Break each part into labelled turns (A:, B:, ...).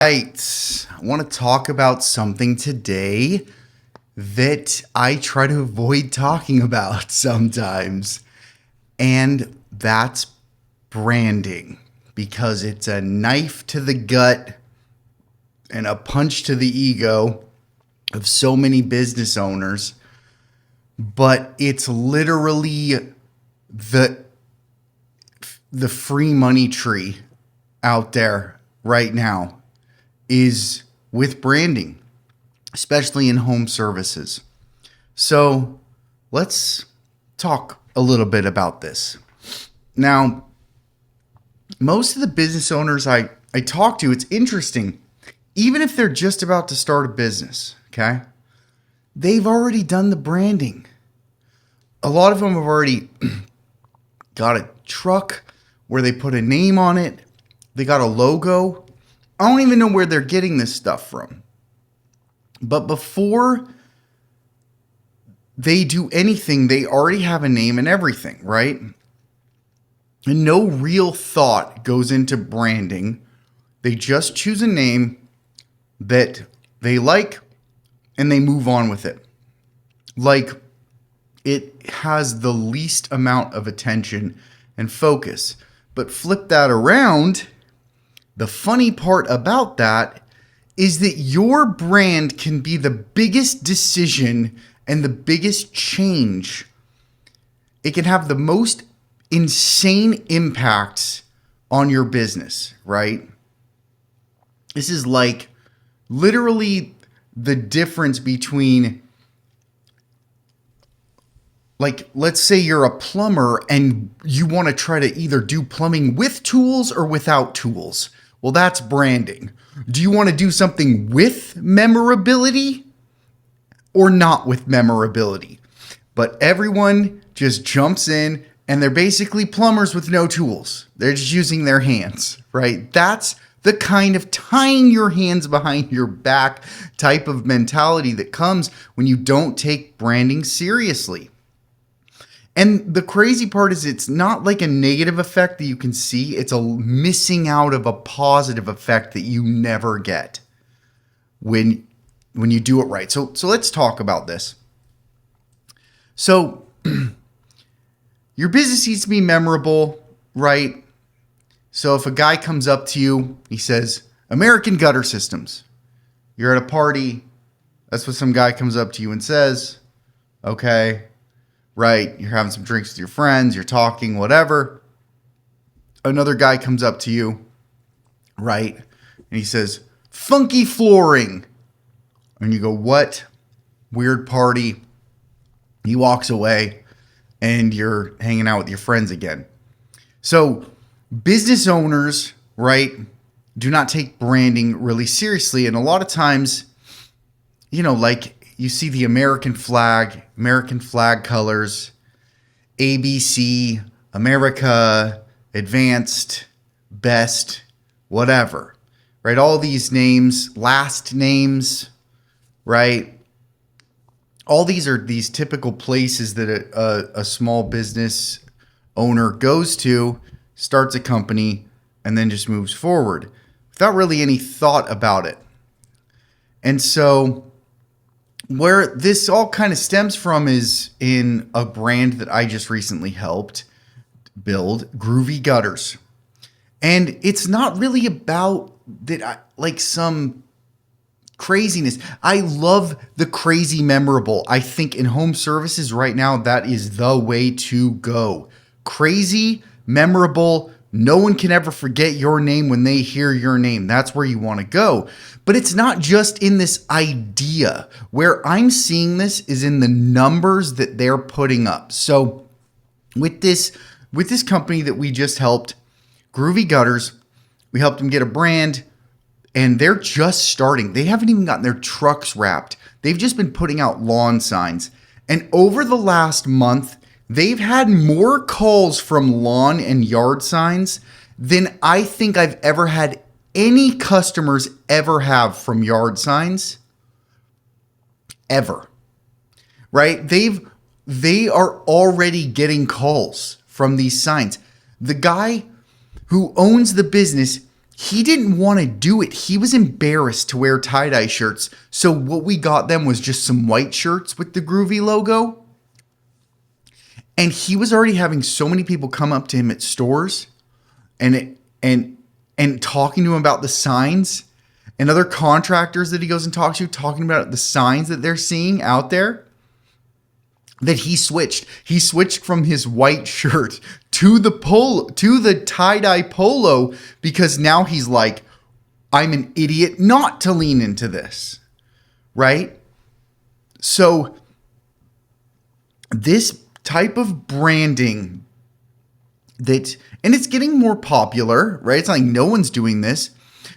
A: Right. I want to talk about something today that I try to avoid talking about sometimes, and that's branding because it's a knife to the gut and a punch to the ego of so many business owners, but it's literally the the free money tree out there right now is with branding, especially in home services. So let's talk a little bit about this. Now, most of the business owners I talk to, it's interesting, even if they're just about to start a business, okay, they've already done the branding. A lot of them have already got a truck where they put a name on it, they got a logo. I don't even know where they're getting this stuff from. But before they do anything, they already have a name and everything, right? And no real thought goes into branding. They just choose a name that they like and they move on with it. Like it has the least amount of attention and focus. But flip that around. The funny part about that is that your brand can be the biggest decision and the biggest change. It can have the most insane impacts on your business, right? This is like literally the difference between, like, let's say you're a plumber and you want to try to either do plumbing with tools or without tools. Well, that's branding. Do you want to do something with memorability or not with memorability? But everyone just jumps in and they're basically plumbers with no tools. They're just using their hands, right? That's the kind of tying your hands behind your back type of mentality that comes when you don't take branding seriously. And the crazy part is it's not like a negative effect that you can see. It's a missing out of a positive effect that you never get when you do it right. So let's talk about this. So your business needs to be memorable, right? So if a guy comes up to you, he says, American Gutter Systems. You're at a party. That's what some guy comes up to you and says. Okay. Right, you're having some drinks with your friends, you're talking, whatever. Another guy comes up to you, right, and he says, funky flooring. And you go, what? Weird party. He walks away, and you're hanging out with your friends again. So business owners, right, do not take branding really seriously. And a lot of times, like, you see the American flag colors, ABC, America, Advanced, Best, whatever, right? All these names, last names, right? All these are these typical places that a small business owner goes to, starts a company, and then just moves forward without really any thought about it. And so where this all kind of stems from is in a brand that I just recently helped build, Groovy Gutters. And it's not really about that, like some craziness. I love the crazy memorable. I think in home services right now, that is the way to go. Crazy, memorable. No one can ever forget your name when they hear your name. That's where you want to go. But it's not just in this idea. Where I'm seeing this is in the numbers that they're putting up. So with this company that we just helped, Groovy Gutters, we helped them get a brand, and they're just starting. They haven't even gotten their trucks wrapped. They've just been putting out lawn signs. And over the last month, they've had more calls from lawn and yard signs than I think I've ever had any customers ever have from yard signs. Ever. Right? They are already getting calls from these signs. The guy who owns the business he didn't want to do it. He was embarrassed to wear tie-dye shirts. So what we got them was just some white shirts with the Groovy logo. And he was already having so many people come up to him at stores and talking to him about the signs, and other contractors that he goes and talks to talking about the signs that they're seeing out there, that he switched. He switched from his white shirt to the tie-dye polo, because now he's like, I'm an idiot not to lean into this, right? So this type of branding and it's getting more popular, right? It's not like no one's doing this.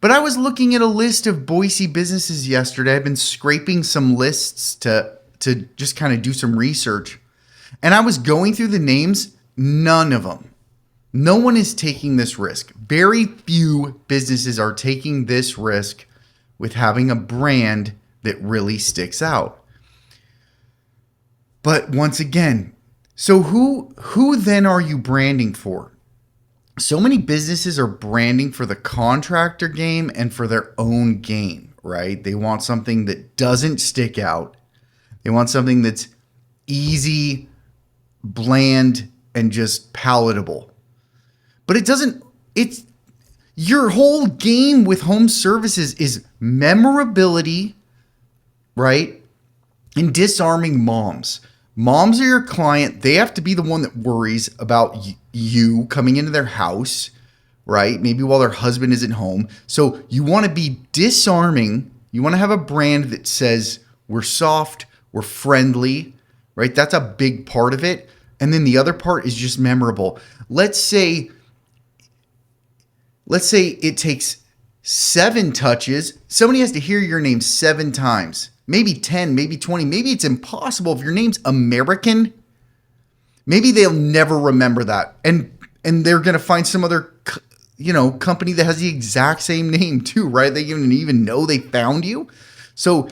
A: But I was looking at a list of Boise businesses yesterday. I've been scraping some lists to just kind of do some research. And I was going through the names. None of them. No one is taking this risk. Very few businesses are taking this risk with having a brand that really sticks out. But once again, so who then are you branding for? So many businesses are branding for the contractor game and for their own game, right? They want something that doesn't stick out. They want something that's easy, bland, and just palatable. But it's your whole game with home services is memorability, right? And disarming moms. Moms are your client. They have to be the one that worries about you coming into their house, right? Maybe while their husband isn't home. So you want to be disarming. You want to have a brand that says we're soft, we're friendly, right? That's a big part of it. And then the other part is just memorable. Let's say it takes 7 touches. Somebody has to hear your name 7 times. Maybe 10, maybe 20. Maybe it's impossible. If your name's American, maybe they'll never remember that. And they're going to find some other, company that has the exact same name too, right? They even know they found you. So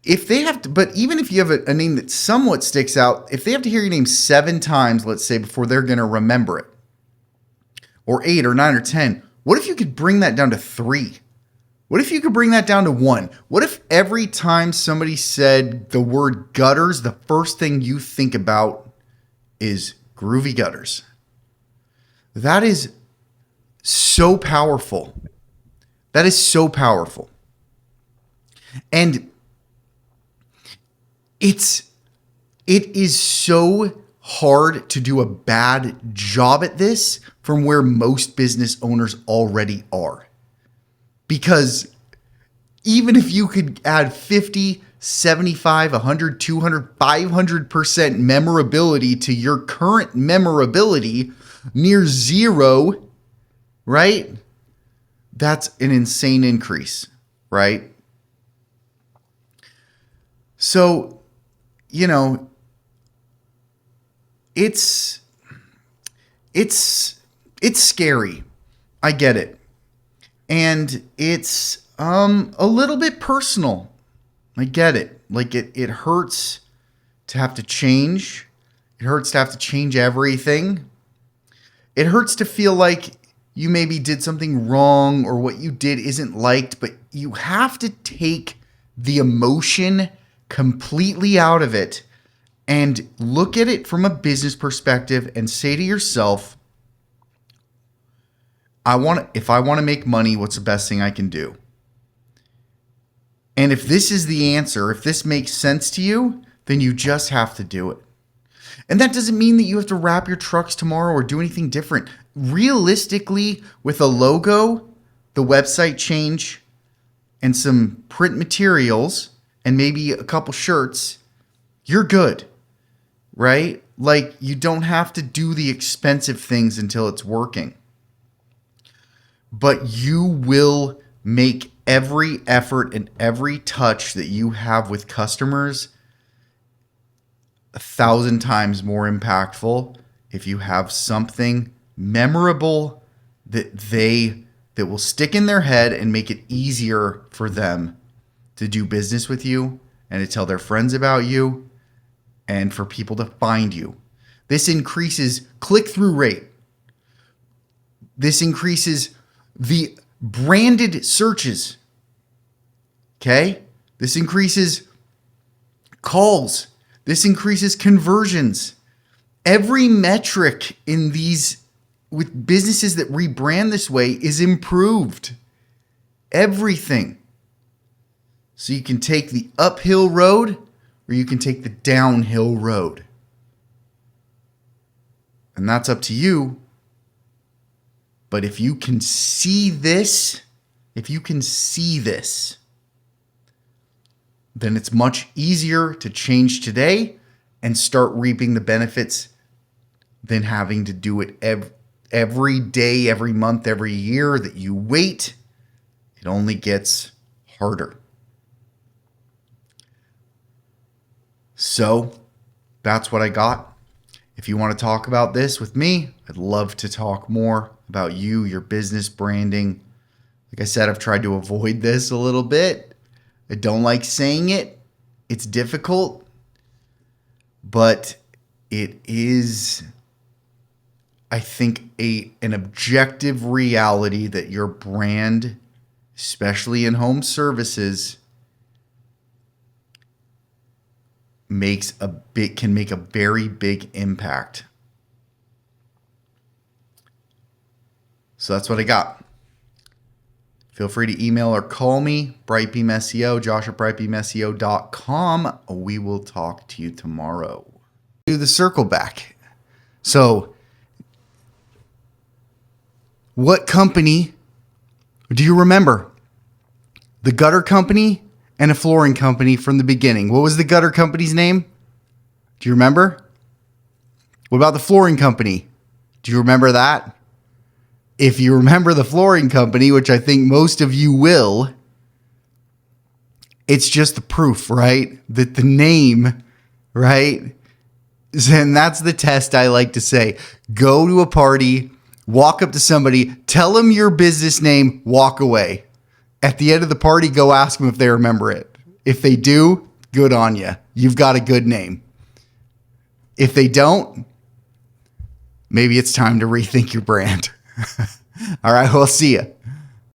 A: if they have to, but even if you have a name that somewhat sticks out, if they have to hear your name 7 times, let's say, before they're going to remember it, or 8 or 9 or 10, what if you could bring that down to 3? What if you could bring that down to 1? What if every time somebody said the word gutters, the first thing you think about is Groovy Gutters? That is so powerful. That is so powerful. And it is so hard to do a bad job at this from where most business owners already are. Because even if you could add 50, 75, 100, 200, 500% memorability to your current memorability, near zero, right? That's an insane increase, right? So, it's scary. I get it. And it's a little bit personal. I get it. Like it hurts to have to change. It hurts to have to change everything. It hurts to feel like you maybe did something wrong or what you did isn't liked, but you have to take the emotion completely out of it and look at it from a business perspective and say to yourself, if I want to make money, what's the best thing I can do? And if this is the answer, if this makes sense to you, then you just have to do it. And that doesn't mean that you have to wrap your trucks tomorrow or do anything different. Realistically, with a logo, the website change, and some print materials, and maybe a couple shirts, you're good, right? Like, you don't have to do the expensive things until it's working. But you will make every effort and every touch that you have with customers 1,000 times more impactful if you have something memorable that will stick in their head and make it easier for them to do business with you and to tell their friends about you and for people to find you. This increases click-through rate. This increases the branded searches. Okay? This increases calls. This increases conversions. Every metric in these with businesses that rebrand this way is improved. Everything. So you can take the uphill road or you can take the downhill road. And that's up to you. But if you can see this, then it's much easier to change today and start reaping the benefits than having to do it every day, every month, every year that you wait. It only gets harder. So that's what I got. If you want to talk about this with me, I'd love to talk more about you, your business branding. Like I said, I've tried to avoid this a little bit. I don't like saying it. It's difficult, but it is, I think, an objective reality that your brand, especially in home services, can make a very big impact. So that's what I got. Feel free to email or call me, Brightbeam SEO, josh@brightbeamseo.com. We will talk to you tomorrow. Do the circle back. So, what company do you remember? The gutter company and a flooring company from the beginning. What was the gutter company's name? Do you remember? What about the flooring company? Do you remember that? If you remember the flooring company, which I think most of you will, it's just the proof, right? That the name, right? And that's the test I like to say. Go to a party, walk up to somebody, tell them your business name, walk away. At the end of the party, go ask them if they remember it. If they do, good on you. You've got a good name. If they don't, maybe it's time to rethink your brand. All right, we'll see you.